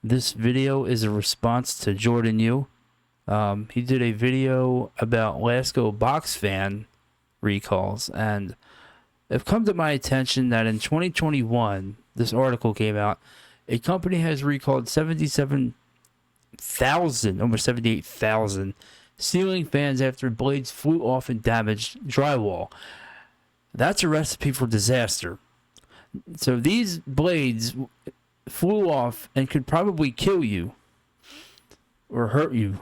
This video is a response to Jordan Yu. He did a video about Lasko Box Fan Recalls, and it come to my attention that in 2021, this article came out, a company has recalled 77,000, almost 78,000 ceiling fans after blades flew off and damaged drywall. That's a recipe for disaster. So these blades flew off and could probably kill you or hurt you.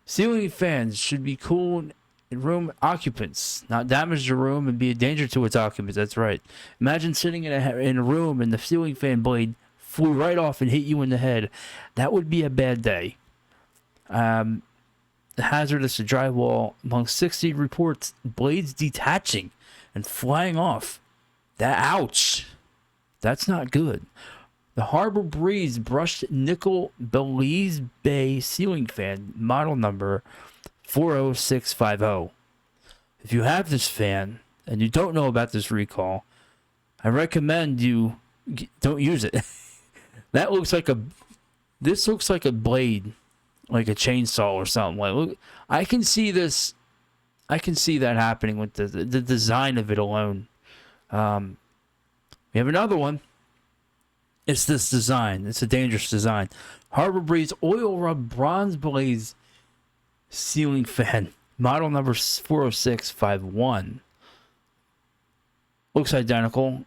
Ceiling fans should be cooled in room occupants, not damage the room and be a danger to its occupants. That's right. Imagine sitting in a room and the ceiling fan blade flew right off and hit you in the head. That would be a bad day. Hazardous to drywall. Among 60 reports, blades detaching and flying off. Ouch. That's not good. The Harbor Breeze brushed nickel Belize Bay ceiling fan, model number 40650. If you have this fan and you don't know about this recall, I recommend you don't use it. This looks like a blade, like a chainsaw or something. Like, look, I can see this. I can see that happening with the design of it alone. We have another one. It's this design. It's a dangerous design. Harbor Breeze oil rub bronze blaze ceiling fan, model number 40651. Looks identical.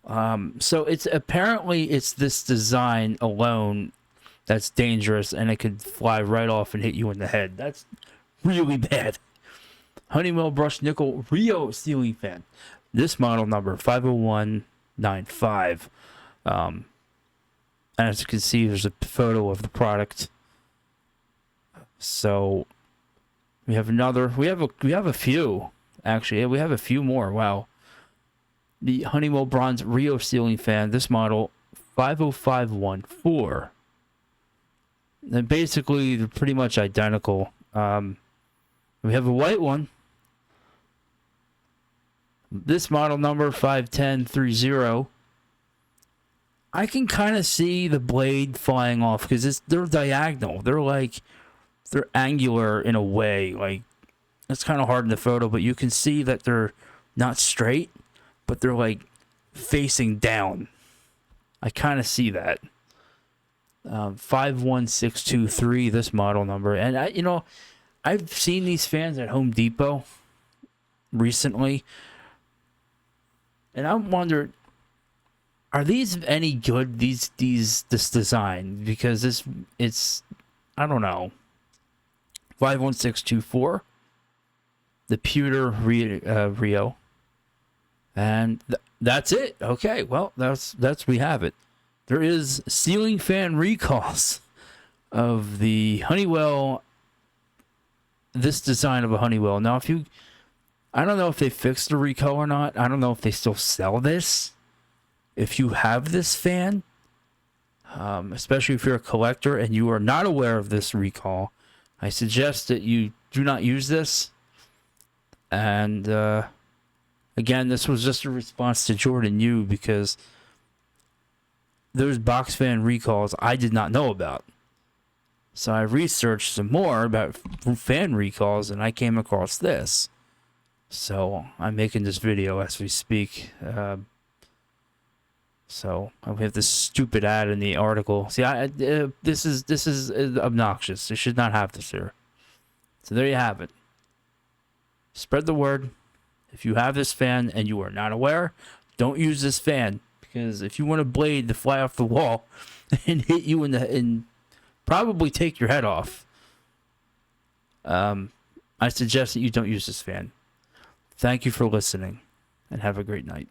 So it's this design alone that's dangerous, and it could fly right off and hit you in the head. That's really bad. Honeywell brushed nickel Rio ceiling fan. This model number 50195. And as you can see, there's a photo of the product. So we have another. We have a few actually. Yeah, we have a few more. Wow. The Honeywell bronze Rio ceiling fan. This model 50514. And basically, they're pretty much identical. We have a white one. This model number 51030. I can kind of see the blade flying off because they're diagonal. They're angular in a way. Like, it's kind of hard in the photo, but you can see that they're not straight, but they're like facing down. I kind of see that. 51623, this model number, and I've seen these fans at Home Depot recently, and I wondered, are these any good? This design, because it's I don't know. 51624, the pewter Rio, and that's it. Okay, well that's we have it. There is ceiling fan recalls of the Honeywell. This design of a Honeywell. Now, I don't know if they fixed the recall or not. I don't know if they still sell this. If you have this fan, especially if you're a collector and you are not aware of this recall, I suggest that you do not use this. And again, this was just a response to Jordan Yu, because those box fan recalls I did not know about. So I researched some more about fan recalls, and I came across this. So I'm making this video as we speak. So we have this stupid ad in the article. See, this is obnoxious. You should not have this here. So there you have it. Spread the word. If you have this fan and you are not aware, don't use this fan, because if you want a blade to fly off the wall and hit you and probably take your head off, I suggest that you don't use this fan. Thank you for listening, and have a great night.